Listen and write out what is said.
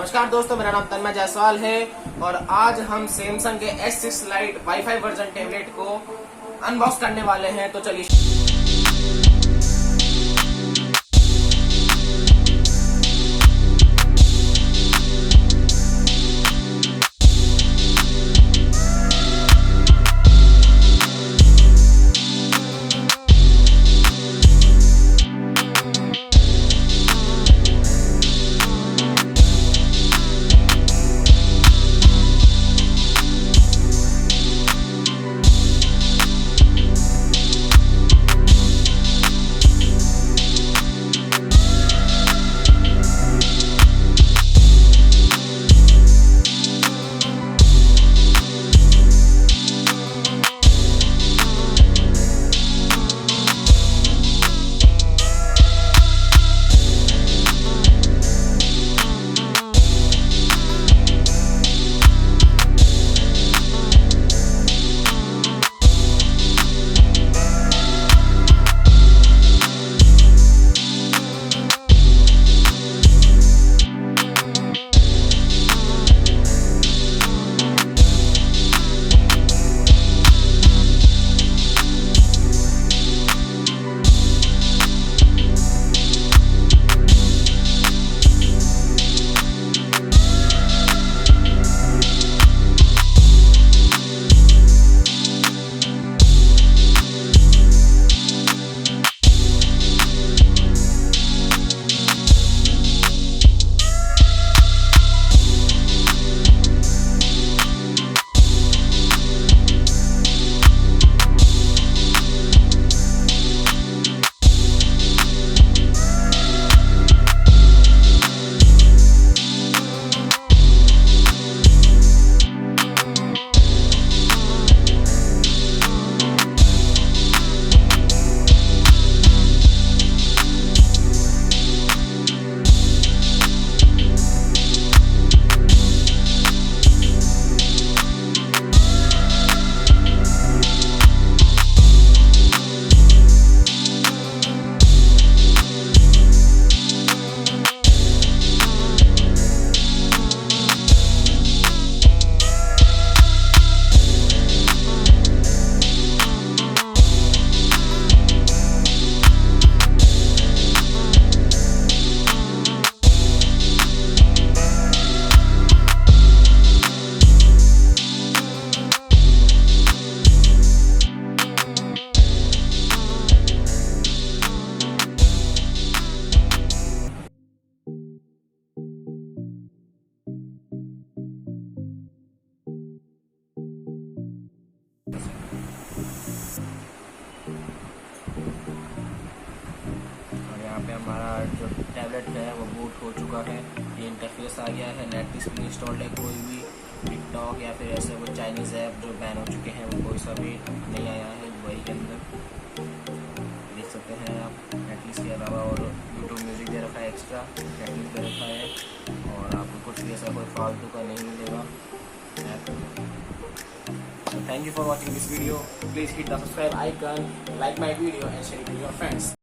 नमस्कार दोस्तों, मेरा नाम तन्मय जायसवाल है और आज हम सैमसंग के S6 Lite wifi version tablet को अनबॉक्स करने वाले हैं। तो चलिए पे हमारा जो टैबलेट है वो बूट हो चुका है। ये इंटरफेस आ गया है, नेट की स्क्रीन इंस्टॉल्ड है। कोई भी टिकटॉक या फिर ऐसे कोई चाइनीज़ ऐप जो बैन हो चुके हैं वो कोई सा भी नहीं आया है वही के अंदर देख सकते हैं आप। नेटफ्लिक्स के अलावा और यूट्यूब म्यूजिक दे रखा है, एक्स्ट्रा नेटफ्लिक्स दे रखा है और आपको कुछ भी ऐसा कोई फालतू का नहीं मिलेगा app. Thank you for watching this video. Please hit the subscribe icon, like my video and share it with your friends.